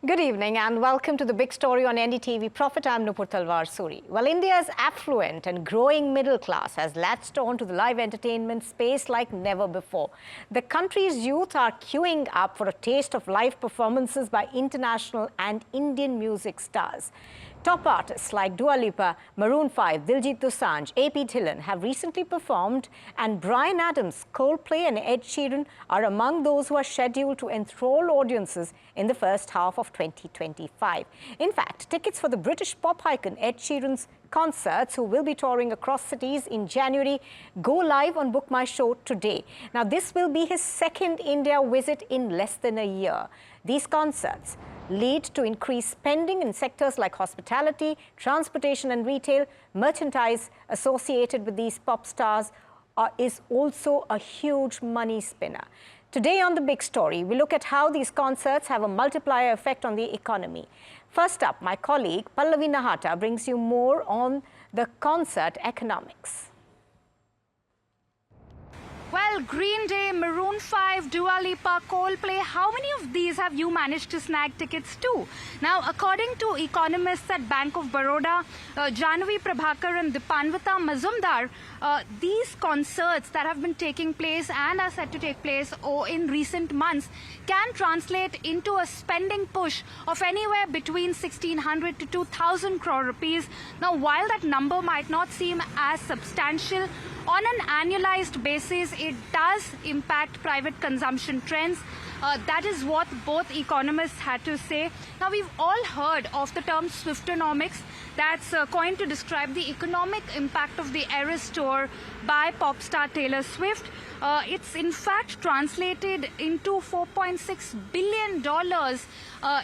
Good evening and welcome to the big story on NDTV Profit. I'm Nupur Talwar Suri. Well, India's affluent and growing middle class has latched on to the live entertainment space like never before. The country's youth are queuing up for a taste of live performances by international and Indian music stars. Top artists like Dua Lipa, Maroon 5, Diljit Dosanjh, AP Dhillon have recently performed, and Bryan Adams, Coldplay and Ed Sheeran are among those who are scheduled to enthrall audiences in the first half of 2025. In fact, tickets for the British pop icon Ed Sheeran's concerts, who will be touring across cities in January, go live on Book My Show today. Now, this will be his second India visit in less than a year. These concerts lead to increased spending in sectors like hospitality, transportation and retail. Merchandise associated with these pop stars is also a huge money spinner. Today on The Big Story, we look at how these concerts have a multiplier effect on the economy. First up, my colleague Pallavi Nahata brings you more on the concert economics. Well, Green Day, Maroon 5, Dua Lipa, Coldplay, how many of these have you managed to snag tickets to? Now, according to economists at Bank of Baroda, Janvi Prabhakar and Dipanvita Mazumdar, these concerts that have been taking place and are set to take place in recent months can translate into a spending push of anywhere between 1,600 to 2,000 crore rupees. Now, while that number might not seem as substantial, on an annualized basis, it does impact private consumption trends. That is what both economists had to say. Now, we've all heard of the term Swiftonomics. That's coined to describe the economic impact of the Eras tour by pop star Taylor Swift. It's in fact translated into $4.6 billion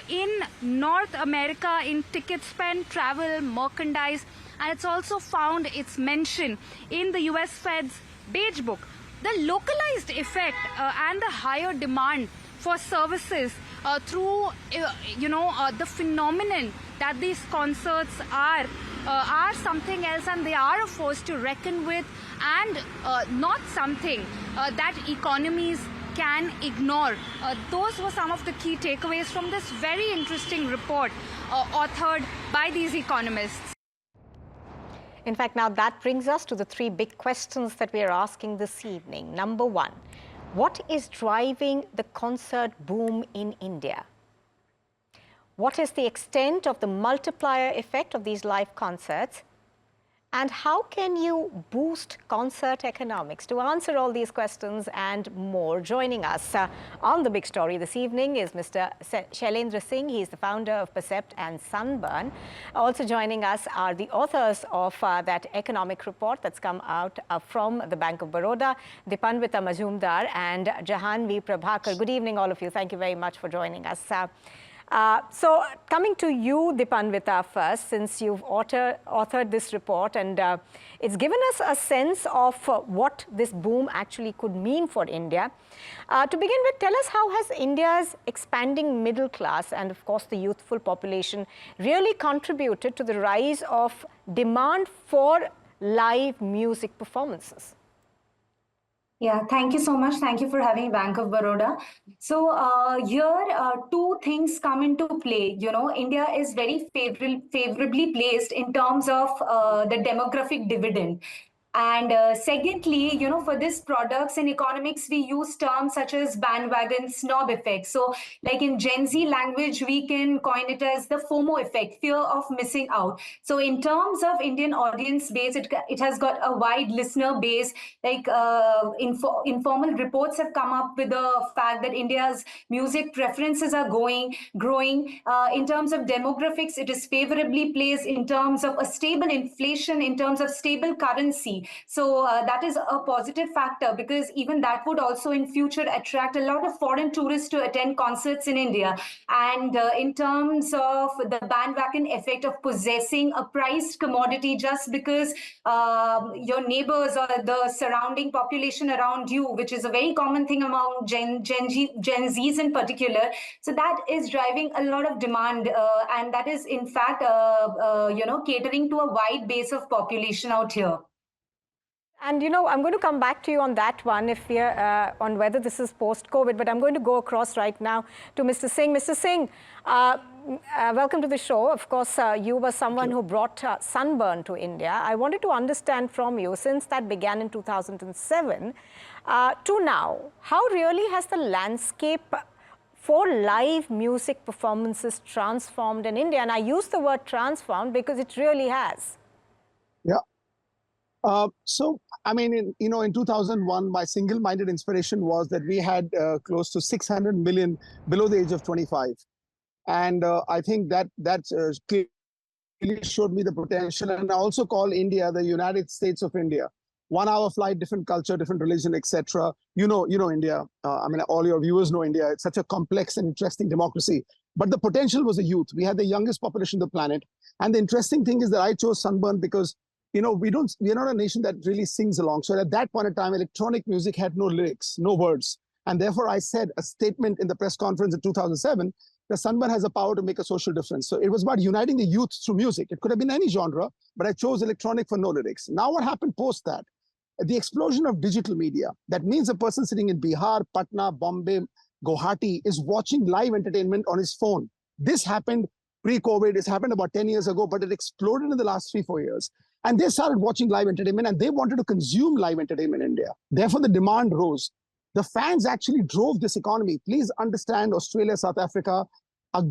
in North America in ticket spend, travel, merchandise, and it's also found its mention in the US Fed's Beige Book. The localized effect and the higher demand for services through the phenomenon that these concerts are something else, and they are a force to reckon with, and not something that economies can ignore. Those were some of the key takeaways from this very interesting report authored by these economists. In fact, now that brings us to the three big questions that we are asking this evening. Number one, what is driving the concert boom in India? What is the extent of the multiplier effect of these live concerts? And how can you boost concert economics? To answer all these questions and more, joining us on The Big Story this evening is Mr. Shailendra Singh. He is the founder of Percept and Sunburn. Also joining us are the authors of that economic report that's come out from the Bank of Baroda, Dipanvita Mazumdar and Janvi Prabhakar. Good evening, all of you. Thank you very much for joining us. So coming to you, Dipanvita, first, since you've authored this report, and it's given us a sense of what this boom actually could mean for India. To begin with, tell us, how has India's expanding middle class and, of course, the youthful population really contributed to the rise of demand for live music performances? Yeah, thank you so much. Thank you for having Bank of Baroda. So here, two things come into play. You know, India is very favorably placed in terms of the demographic dividend. And secondly, you know, for these products in economics, we use terms such as bandwagon snob effect. So like in Gen Z language, we can coin it as the FOMO effect, fear of missing out. So in terms of Indian audience base, it has got a wide listener base. Like informal reports have come up with the fact that India's music preferences are growing. In terms of demographics, it is favorably placed in terms of a stable inflation, in terms of stable currency. So that is a positive factor, because even that would also in future attract a lot of foreign tourists to attend concerts in India. And in terms of the bandwagon effect of possessing a priced commodity just because your neighbors or the surrounding population around you, which is a very common thing among Gen Zs in particular. So that is driving a lot of demand, and that is in fact catering to a wide base of population out here. And I'm going to come back to you on that one if we are on whether this is post-COVID, but I'm going to go across right now to Mr. Singh. Mr. Singh, welcome to the show. Of course, you were someone who brought sunburn to India. I wanted to understand from you, since that began in 2007 to now, how really has the landscape for live music performances transformed in India? And I use the word transformed because it really has. Yeah. So, I mean, in 2001, my single-minded inspiration was that we had close to 600 million below the age of 25. And I think that clearly showed me the potential. And I also call India the United States of India. 1 hour flight, different culture, different religion, etc. You know India. I mean, all your viewers know India. It's such a complex and interesting democracy. But the potential was the youth. We had the youngest population on the planet. And the interesting thing is that I chose sunburn because we're not a nation that really sings along. So at that point in time, electronic music had no lyrics, no words. And therefore, I said a statement in the press conference in 2007, the sunburn has a power to make a social difference. So it was about uniting the youth through music. It could have been any genre, but I chose electronic for no lyrics. Now what happened post that? The explosion of digital media. That means a person sitting in Bihar, Patna, Bombay, Guwahati is watching live entertainment on his phone. This happened pre-COVID. It's happened about 10 years ago, but it exploded in the last 3-4 years. And they started watching live entertainment and they wanted to consume live entertainment in India. Therefore, the demand rose. The fans actually drove this economy. Please understand, Australia, South Africa are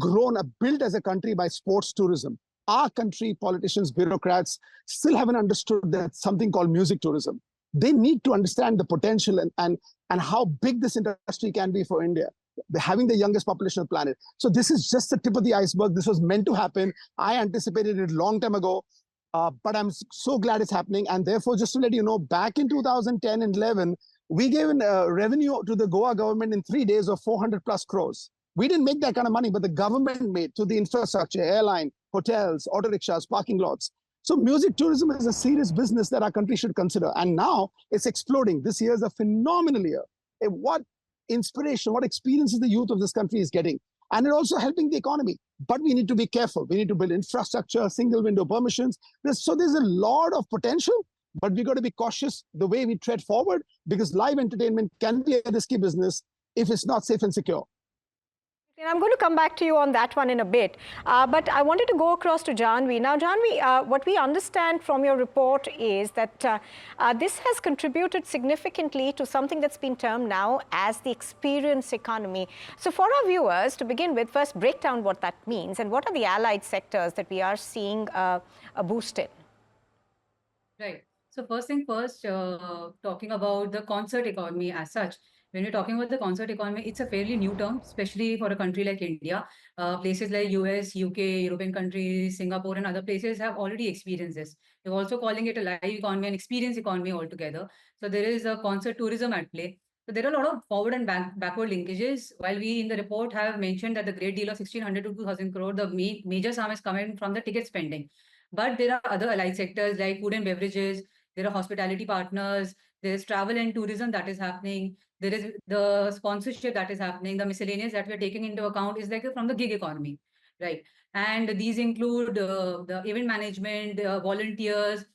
built as a country by sports tourism. Our country, politicians, bureaucrats still haven't understood that something called music tourism. They need to understand the potential and how big this industry can be for India, having the youngest population on the planet. So this is just the tip of the iceberg. This was meant to happen. I anticipated it a long time ago. But I'm so glad it's happening. And therefore, just to let you know, back in 2010 and 11, we gave revenue to the Goa government in 3 days of 400+ crores. We didn't make that kind of money, but the government made to the infrastructure, airline, hotels, auto rickshaws, parking lots. So music tourism is a serious business that our country should consider. And now it's exploding. This year is a phenomenal year. What inspiration, what experiences the youth of this country is getting. And it also helping the economy. But we need to be careful. We need to build infrastructure, single window permissions. So there's a lot of potential, but we got to be cautious the way we tread forward, because live entertainment can be a risky business if it's not safe and secure. And I'm going to come back to you on that one in a bit. But I wanted to go across to Janvi. Now, Janvi, what we understand from your report is that this has contributed significantly to something that's been termed now as the experience economy. So for our viewers, to begin with, first break down what that means and what are the allied sectors that we are seeing a boost in? Right. So first thing first, talking about the concert economy as such. When you're talking about the concert economy, it's a fairly new term, especially for a country like India. Places like US, UK, European countries, Singapore, and other places have already experienced this. They're also calling it a live economy and experience economy altogether. So there is a concert tourism at play. So there are a lot of forward and backward linkages. While we in the report have mentioned that the great deal of 1,600 to 2,000 crore, the major sum is coming from the ticket spending. But there are other allied sectors like food and beverages, there are hospitality partners, there is travel and tourism that is happening, there is the sponsorship that is happening, the miscellaneous that we're taking into account is like from the gig economy, right? And these include the event management, volunteers.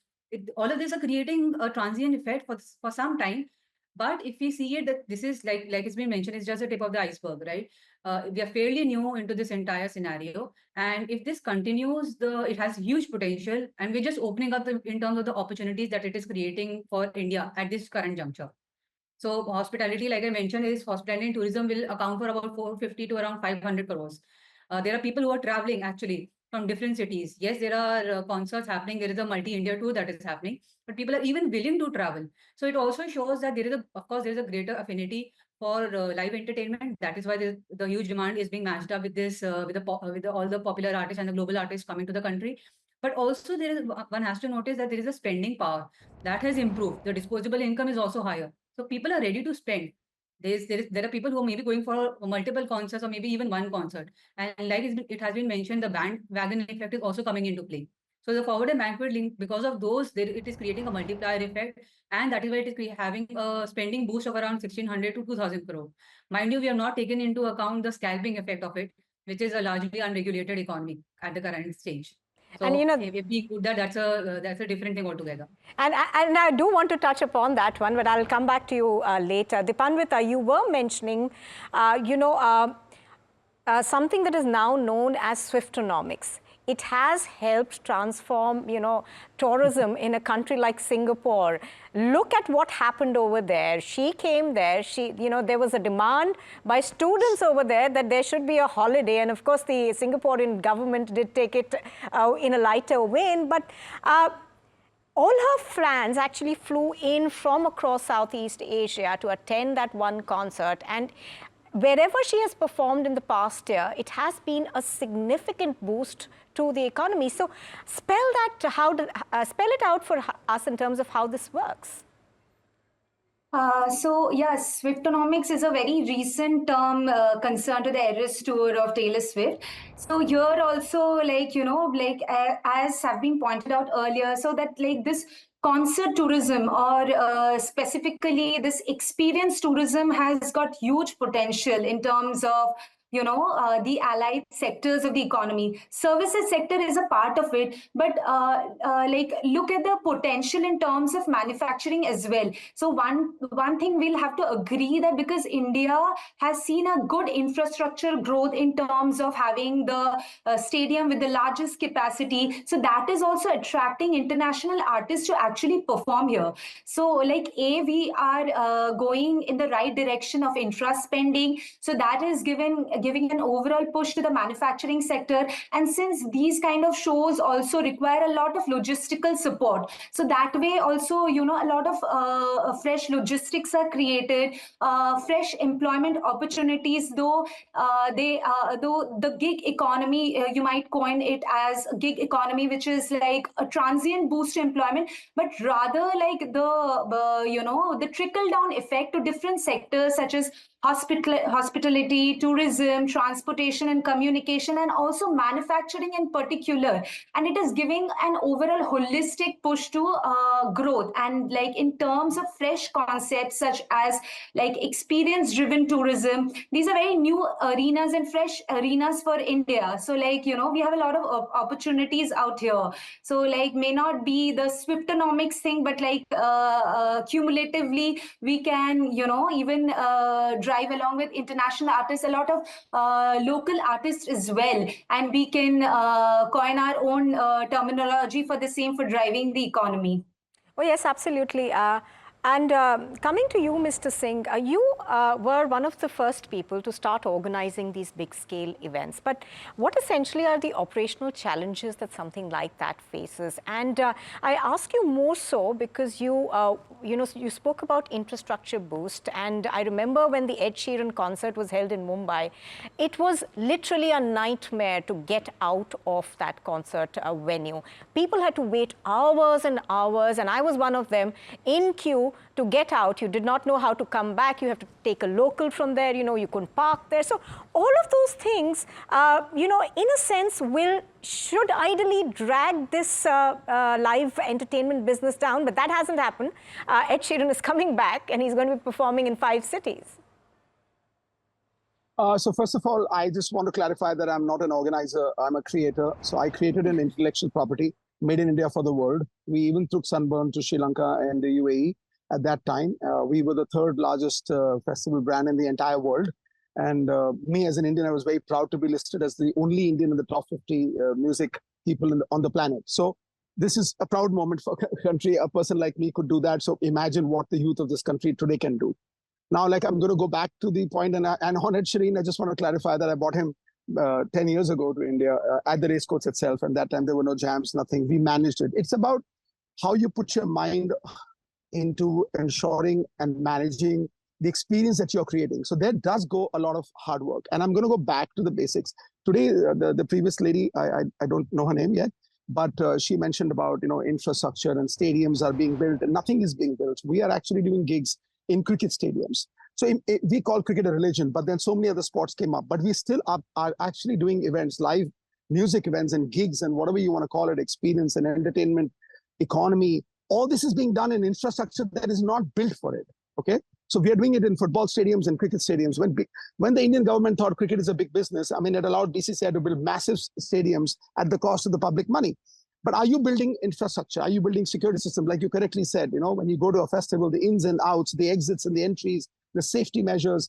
All of these are creating a transient effect for some time. But if we see it, that this is like it's been mentioned, it's just the tip of the iceberg, right? We are fairly new into this entire scenario. And if this continues, it has huge potential. And we're just opening up in terms of the opportunities that it is creating for India at this current juncture. So hospitality, like I mentioned, is hospitality and tourism will account for about 450 to around 500 crores. There are people who are traveling actually from different cities. Yes, there are concerts happening. There is a multi-India tour that is happening, but people are even willing to travel. So it also shows that of course, there is a greater affinity for live entertainment. That is why the huge demand is being matched up with this, with all the popular artists and the global artists coming to the country. But also one has to notice that there is a spending power that has improved. The disposable income is also higher. So people are ready to spend. There are people who may be going for multiple concerts or maybe even one concert. And like it has been mentioned, the bandwagon effect is also coming into play. So the forward and backward link, because of those, it is creating a multiplier effect. And that is why it is having a spending boost of around 1,600 to 2,000 crore. Mind you, we have not taken into account the scalping effect of it, which is a largely unregulated economy at the current stage. So And, you know, if we could that's a different thing altogether. And I do want to touch upon that one, but I'll come back to you later. Dipanvita, you were mentioning, something that is now known as Swiftonomics. It has helped transform, tourism in a country like Singapore. Look at what happened over there. She came there. There was a demand by students over there that there should be a holiday. And of course, the Singaporean government did take it in a lighter vein. But all her fans actually flew in from across Southeast Asia to attend that one concert. And wherever she has performed in the past year, it has been a significant boost to the economy. So spell it out for us in terms of how this works. So yes, Swiftonomics is a very recent term concerned to the Eras tour of Taylor Swift. So here also, as have been pointed out earlier, so that this concert tourism or specifically this experience tourism has got huge potential in terms of the allied sectors of the economy. Services sector is a part of it, but look at the potential in terms of manufacturing as well. So one thing we'll have to agree that because India has seen a good infrastructure growth in terms of having the stadium with the largest capacity, so that is also attracting international artists to actually perform here. So we are going in the right direction of infra spending, so that is giving an overall push to the manufacturing sector. And since these kind of shows also require a lot of logistical support, so that way also a lot of fresh logistics are created, fresh employment opportunities, though the gig economy, you might coin it as a gig economy, which is like a transient boost to employment, but rather the trickle down effect to different sectors such as hospitality, tourism, transportation and communication, and also manufacturing in particular. And it is giving an overall holistic push to growth. And in terms of fresh concepts such as experience driven tourism, these are very new arenas and fresh arenas for India. So we have a lot of opportunities out here. So may not be the Swiftonomics thing, but cumulatively we can even drive along with international artists, a lot of local artists as well, and we can coin our own terminology for the same for driving the economy. Oh yes, absolutely. And coming to you, Mr. Singh, you were one of the first people to start organizing these big-scale events. But what essentially are the operational challenges that something like that faces? And I ask you more so because you spoke about infrastructure boost. And I remember when the Ed Sheeran concert was held in Mumbai, it was literally a nightmare to get out of that concert venue. People had to wait hours and hours, and I was one of them, in queue to get out. You did not know how to come back. You have to take a local from there. You couldn't park there. So all of those things, in a sense, should ideally drag this live entertainment business down. But that hasn't happened. Ed Sheeran is coming back, and he's going to be performing in 5 cities. So first of all, I just want to clarify that I'm not an organizer. I'm a creator. So I created an intellectual property made in India for the world. We even took Sunburn to Sri Lanka and the UAE. At that time, we were the 3rd largest festival brand in the entire world. And me as an Indian, I was very proud to be listed as the only Indian in the top 50 music people on the planet. So this is a proud moment for a country. A person like me could do that. So imagine what the youth of this country today can do. Now, I'm going to go back to the point, and on Ed Sheeran, I just want to clarify that I bought him 10 years ago to India at the racecourse itself. And that time there were no jams, nothing. We managed it. It's about how you put your mind into ensuring and managing the experience that you're creating. So there does go a lot of hard work. And I'm going to go back to the basics. Today, the previous lady, I don't know her name yet, but she mentioned about, infrastructure and stadiums are being built, and nothing is being built. We are actually doing gigs in cricket stadiums. So we call cricket a religion, but then so many other sports came up. But we still are actually doing events, live music events and gigs and whatever you want to call it, experience and entertainment, economy. All this is being done in infrastructure that is not built for it, okay? So we are doing it in football stadiums and cricket stadiums. When the Indian government thought cricket is a big business, I mean, it allowed BCCI to build massive stadiums at the cost of the public money. But are you building infrastructure? Are you building security system? Like you correctly said, when you go to a festival, the ins and outs, the exits and the entries, the safety measures,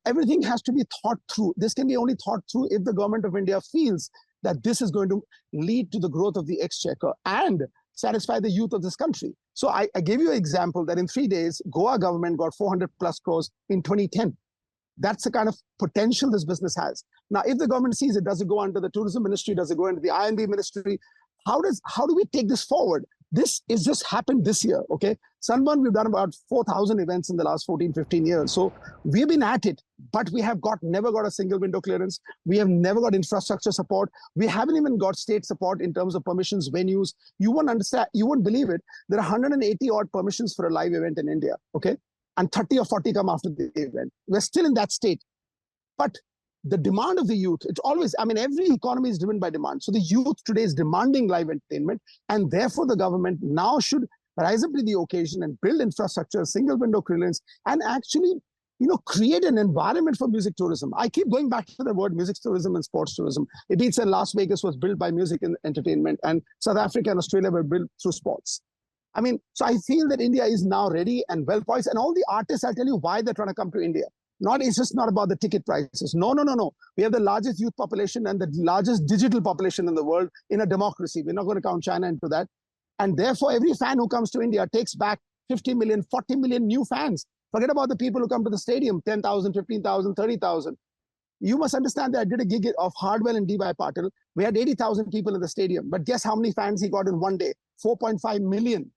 everything has to be thought through. This can be only thought through if the government of India feels that this is going to lead to the growth of the exchequer and satisfy the youth of this country. So I gave you an example that in 3 days, Goa government got 400 plus crores in 2010. That's the kind of potential this business has. Now, if the government sees it, does it go under the tourism ministry? Does it go into the INB ministry? How do we take this forward? This is just happened this year, okay? Sunburn, we've done about 4,000 events in the last 14, 15 years. So we've been at it, but we have never got a single window clearance. We have never got infrastructure support. We haven't even got state support in terms of permissions, venues. You won't understand, you won't believe it. There are 180 odd permissions for a live event in India, okay? And 30 or 40 come after the event. We're still in that state. But the demand of the youth, it's always, I mean, every economy is driven by demand. So the youth today is demanding live entertainment, and therefore the government now should rise up to the occasion and build infrastructure, single window clearance, and actually, create an environment for music tourism. I keep going back to the word music tourism and sports tourism. It means that Las Vegas was built by music and entertainment, and South Africa and Australia were built through sports. I mean, so I feel that India is now ready and well poised, and all the artists, I'll tell you why they're trying to come to India. It's just not about the ticket prices. No. We have the largest youth population and the largest digital population in the world in a democracy. We're not going to count China into that. And therefore, every fan who comes to India takes back 50 million, 40 million new fans. Forget about the people who come to the stadium, 10,000, 15,000, 30,000. You must understand that I did a gig of Hardwell and D.Y. Patil. We had 80,000 people in the stadium. But guess how many fans he got in one day? 4.5 million.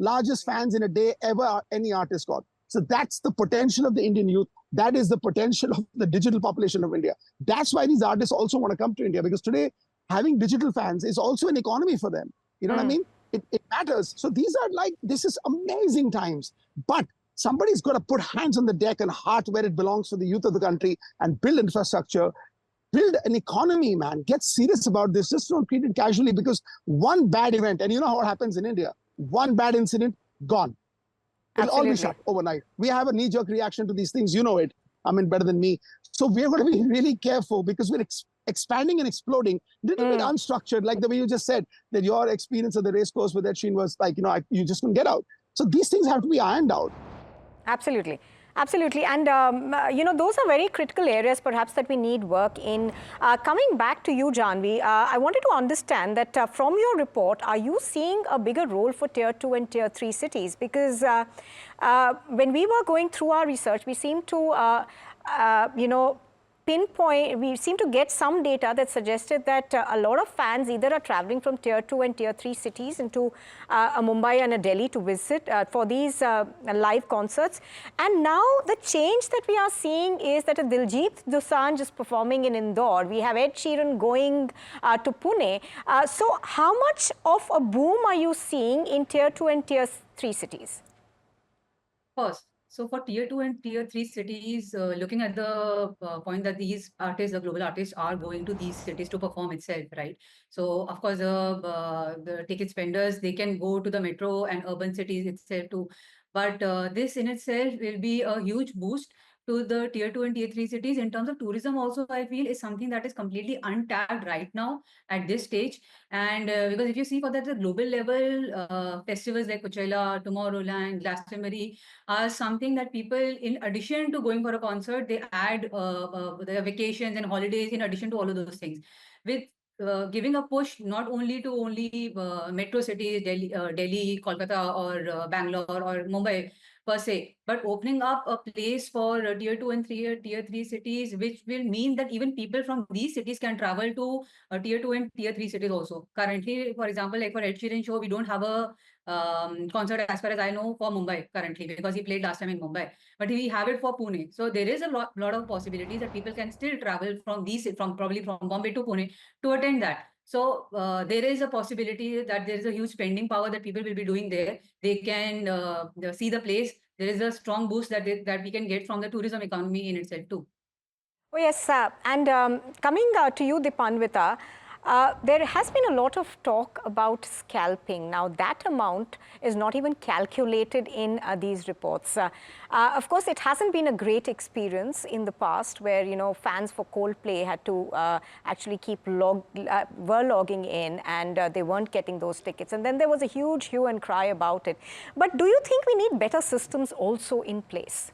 Largest fans in a day ever any artist got. So that's the potential of the Indian youth. That is the potential of the digital population of India. That's why these artists also want to come to India, because today having digital fans is also an economy for them. You know what I mean? It matters. So this is amazing times. But somebody's got to put hands on the deck and heart where it belongs for the youth of the country and build infrastructure, build an economy, man. Get serious about this. Just don't treat it casually, because one bad event, and you know what happens in India, one bad incident, gone. It'll all be shut overnight. We have a knee-jerk reaction to these things. You know it. I mean, better than me. So we're going to be really careful, because we're expanding and exploding, little bit unstructured, like the way you just said, that your experience at the race course with Ed Sheeran was like, you just couldn't get out. So these things have to be ironed out. Absolutely. Absolutely. And, those are very critical areas perhaps that we need work in. Coming back to you, Janvi, I wanted to understand that from your report, are you seeing a bigger role for Tier 2 and Tier 3 cities? Because when we were going through our research, we seemed to, we seem to get some data that suggested that a lot of fans either are traveling from Tier 2 and Tier 3 cities into a Mumbai and a Delhi to visit for these live concerts. And now the change that we are seeing is that a Diljit Dosanjh is performing in Indore. We have Ed Sheeran going to Pune. So how much of a boom are you seeing in Tier 2 and Tier 3 cities? First, so for Tier 2 and Tier 3 cities, looking at the point that these artists, the global artists, are going to these cities to perform itself, right? So of course, the ticket spenders, they can go to the metro and urban cities itself too. But this in itself will be a huge boost to the Tier 2 and Tier 3 cities. In terms of tourism also, I feel is something that is completely untapped right now at this stage. And because if you see for that, the global level festivals like Coachella, Tomorrowland, Glastonbury are something that people, in addition to going for a concert, they add their vacations and holidays in addition to all of those things. With giving a push not only to metro cities, Delhi, Kolkata, or Bangalore or Mumbai per se, but opening up a place for Tier 2 and Tier 3 cities, which will mean that even people from these cities can travel to Tier 2 and Tier 3 cities also. Currently, for example, like for Ed Sheeran show, we don't have a concert, as far as I know, for Mumbai currently, because he played last time in Mumbai. But we have it for Pune. So there is a lot of possibilities that people can still travel probably from Bombay to Pune to attend that. So there is a possibility that there is a huge spending power that people will be doing there. They can see the place. There is a strong boost that we can get from the tourism economy in itself too. Oh yes, and coming to you, Dipanvita, There has been a lot of talk about scalping. Now, that amount is not even calculated in these reports. Of course, it hasn't been a great experience in the past where, fans for Coldplay had to actually were logging in and they weren't getting those tickets. And then there was a huge hue and cry about it. But do you think we need better systems also in place?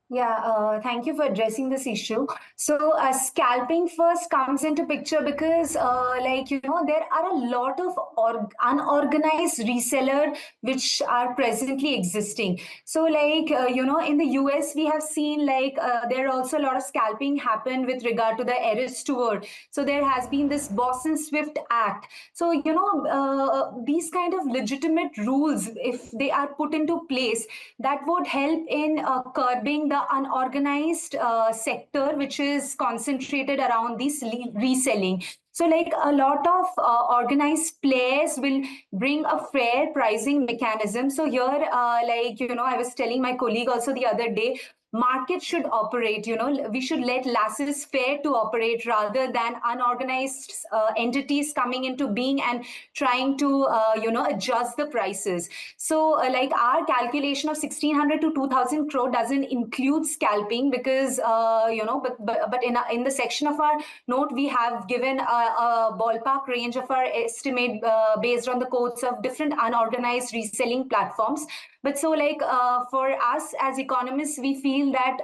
Yeah, thank you for addressing this issue. So, scalping first comes into picture because, there are a lot of unorganized reseller which are presently existing. So, in the US, we have seen there are also a lot of scalping happen with regard to the Eras tour. So, there has been this Boston Swift Act. So, these kind of legitimate rules, if they are put into place, that would help in curbing the unorganized sector which is concentrated around this reselling. So a lot of organized players will bring a fair pricing mechanism. So here, I was telling my colleague also the other day, market should operate, we should let laissez-faire to operate rather than unorganized entities coming into being and trying to, adjust the prices. So our calculation of 1,600 to 2,000 crore doesn't include scalping because, but in the section of our note, we have given a ballpark range of our estimate based on the codes of different unorganized reselling platforms. But so for us as economists, we feel that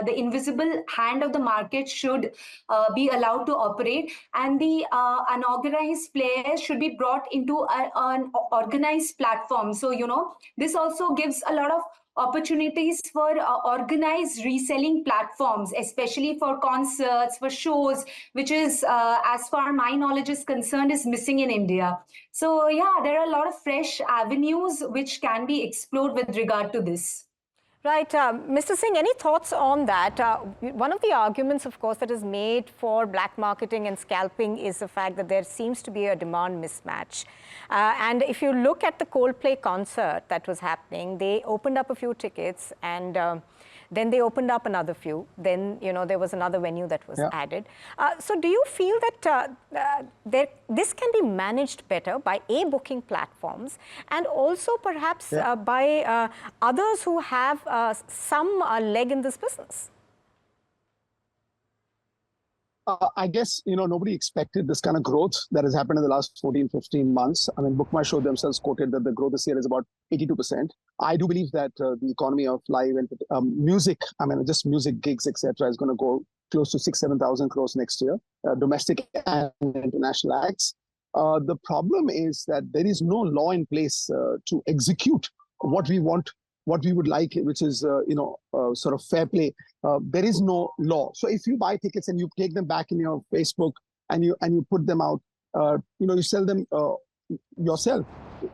the invisible hand of the market should be allowed to operate, and the unorganized players should be brought into an organized platform. So, this also gives a lot of opportunities for organized reselling platforms, especially for concerts, for shows, which is, as far my knowledge is concerned, is missing in India. So yeah, there are a lot of fresh avenues which can be explored with regard to this. Right. Mr. Singh, any thoughts on that? One of the arguments, of course, that is made for black marketing and scalping is the fact that there seems to be a demand mismatch. And if you look at the Coldplay concert that was happening, they opened up a few tickets and then they opened up another few. Then, there was another venue that was added. So do you feel that this can be managed better by booking platforms and also perhaps by others who have some leg in this business? I guess, nobody expected this kind of growth that has happened in the last 14, 15 months. I mean, Book My Show themselves quoted that the growth this year is about 82%. I do believe that the economy of live and music, just music gigs, etc., is going to go close to 7,000 crores next year, domestic and international acts. The problem is that there is no law in place to execute what we want, what we would like, which is, sort of fair play. There is no law. So if you buy tickets and you take them back in your Facebook and you put them out, you sell them yourself,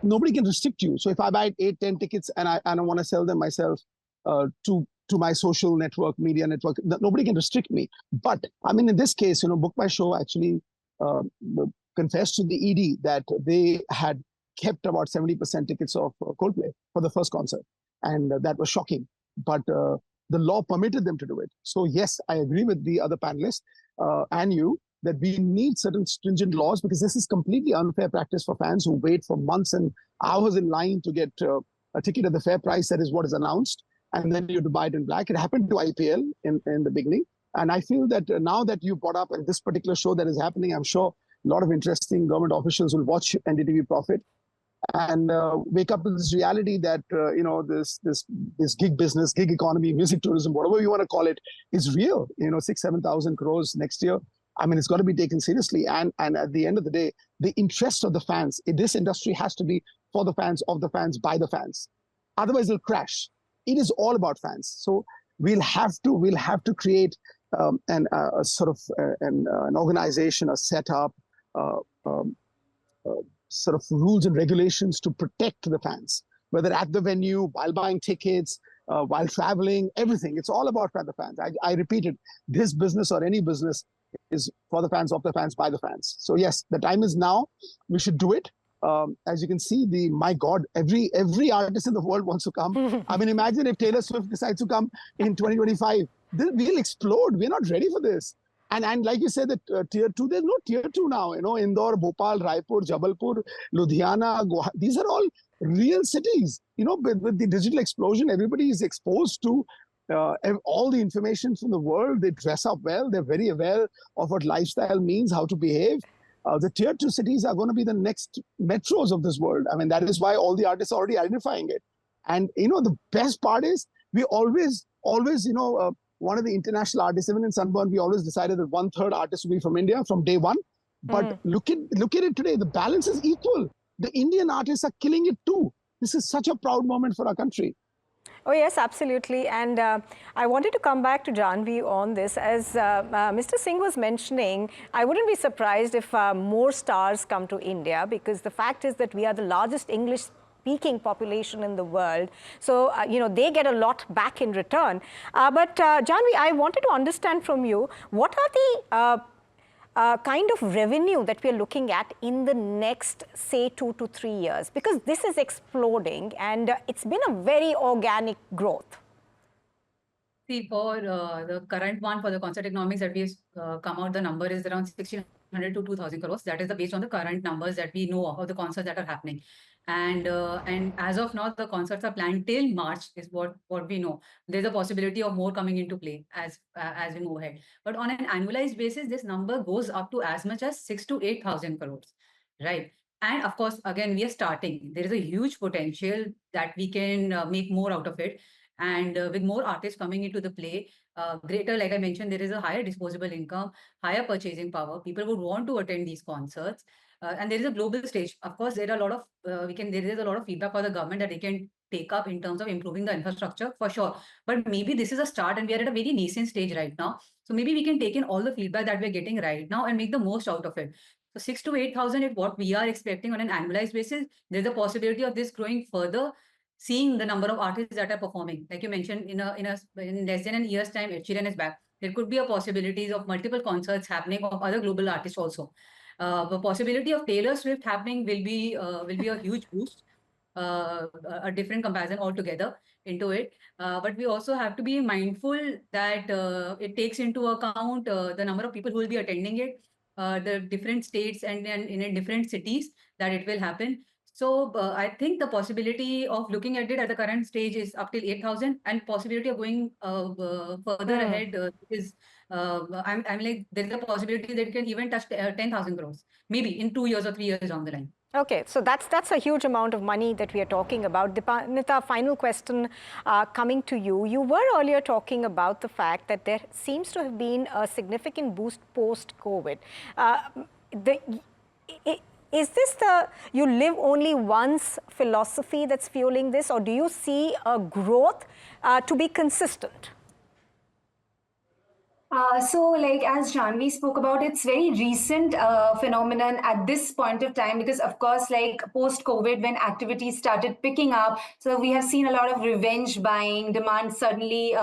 nobody can restrict you. So if I buy 8, 10 tickets and I want to sell them myself to my social network, media network, nobody can restrict me. But in this case, Book My Show actually confessed to the ED that they had kept about 70% tickets of Coldplay for the first concert. And that was shocking. But the law permitted them to do it. So yes, I agree with the other panelists and you that we need certain stringent laws because this is completely unfair practice for fans who wait for months and hours in line to get a ticket at the fair price. That is what is announced. And then you have to buy it in black. It happened to IPL in the beginning. And I feel that now that you brought up this particular show that is happening, I'm sure a lot of interesting government officials will watch NDTV Profit and wake up to this reality that this gig business, gig economy, music tourism, whatever you want to call it, is real. 6,000-7,000 crores next year. It's got to be taken seriously. And at the end of the day, the interest of the fans in this industry has to be for the fans, of the fans, by the fans. Otherwise, it'll crash. It is all about fans. So we'll have to create an organization, a setup, sort of rules and regulations to protect the fans, whether at the venue, while buying tickets, while traveling, everything. It's all about the fans. I repeat it, this business or any business is for the fans, of the fans, by the fans. So yes, the time is now. We should do it. As you can see, my God, every artist in the world wants to come. Imagine if Taylor Swift decides to come in 2025. We'll explode. We're not ready for this. And like you said, that tier 2, there's no tier 2 now. Indore, Bhopal, Raipur, Jabalpur, Ludhiana, these are all real cities. With the digital explosion, everybody is exposed to all the information from the world. They dress up well. They're very aware of what lifestyle means, how to behave. The tier 2 cities are going to be the next metros of this world. I mean, that is why all the artists are already identifying it. And, the best part is we always, one of the international artists, even in Sunburn, we always decided that 1/3 artists will be from India from day one. But look at it today. The balance is equal. The Indian artists are killing it too. This is such a proud moment for our country. Oh, yes, absolutely. And I wanted to come back to Janvi on this. As Mr. Singh was mentioning, I wouldn't be surprised if more stars come to India, because the fact is that we are the largest English-speaking population in the world. So, they get a lot back in return. But Janvi, I wanted to understand from you, what are the kind of revenue that we're looking at in the next, say, 2 to 3 years? Because this is exploding and it's been a very organic growth. See, for the current one, for the concert economics that we've come out, the number is around 1,600 to 2,000 crores. That is based on the current numbers that we know of the concerts that are happening. And as of now, the concerts are planned till March, is what we know. There's a possibility of more coming into play as we move ahead. But on an annualized basis, this number goes up to as much as 6,000 to 8,000 crores, right? And of course, again, we are starting. There is a huge potential that we can make more out of it. And with more artists coming into the play, greater, like I mentioned, there is a higher disposable income, higher purchasing power. People would want to attend these concerts. And there is a global stage. Of course, there are a lot of there is a lot of feedback for the government that they can take up in terms of improving the infrastructure, for sure. But maybe this is a start, and we are at a very nascent stage right now. So maybe we can take in all the feedback that we're getting right now and make the most out of it. So 6,000 to 8,000 is what we are expecting on an annualized basis. There's a possibility of this growing further, seeing the number of artists that are performing. Like you mentioned, in less than a year's time, Ed Sheeran is back. There could be a possibilities of multiple concerts happening of other global artists also. The possibility of Taylor Swift happening will be a huge boost, a different comparison altogether into it. But we also have to be mindful that it takes into account the number of people who will be attending it, the different states and in different cities that it will happen. So I think the possibility of looking at it at the current stage is up till 8,000, and possibility of going further ahead is, I'm like, there is a possibility that it can even touch 10,000 crores, maybe in 2 years or 3 years down the line. Okay, so that's a huge amount of money that we are talking about. Dipanita, final question coming to you. You were earlier talking about the fact that there seems to have been a significant boost post-COVID. Is this the you live only once philosophy that's fueling this, or do you see a growth to be consistent? So, like as Janvi spoke about, it's very recent phenomenon at this point of time, because of course, like post-COVID, when activities started picking up, so we have seen a lot of revenge buying, demand suddenly,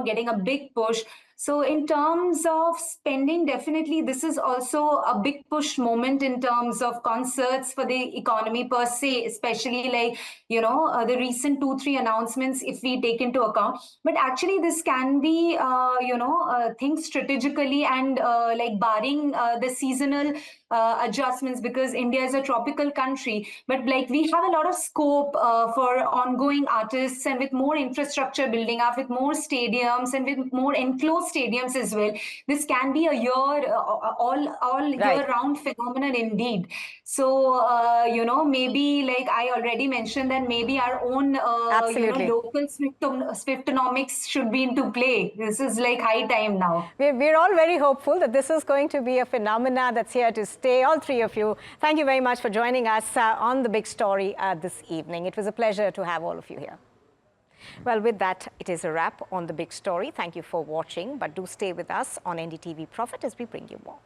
getting a big push. So in terms of spending, definitely this is also a big push moment in terms of concerts for the economy per se, especially like, the recent 2-3 announcements, if we take into account. But actually this can be, think strategically and like barring the seasonal adjustments, because India is a tropical country. But like we have a lot of scope for ongoing artists, and with more infrastructure building up, with more stadiums and with more enclosed stadiums as well, this can be a year all year round phenomenon indeed. So maybe like I already mentioned that maybe our own local Swiftonomics should be into play. This is like high time now. We're all very hopeful that this is going to be a phenomena that's here to stay. All three of you, thank you very much for joining us on The Big Story this evening. It was a pleasure to have all of you here. Well, with that, it is a wrap on The Big Story. Thank you for watching, but do stay with us on NDTV Profit as we bring you more.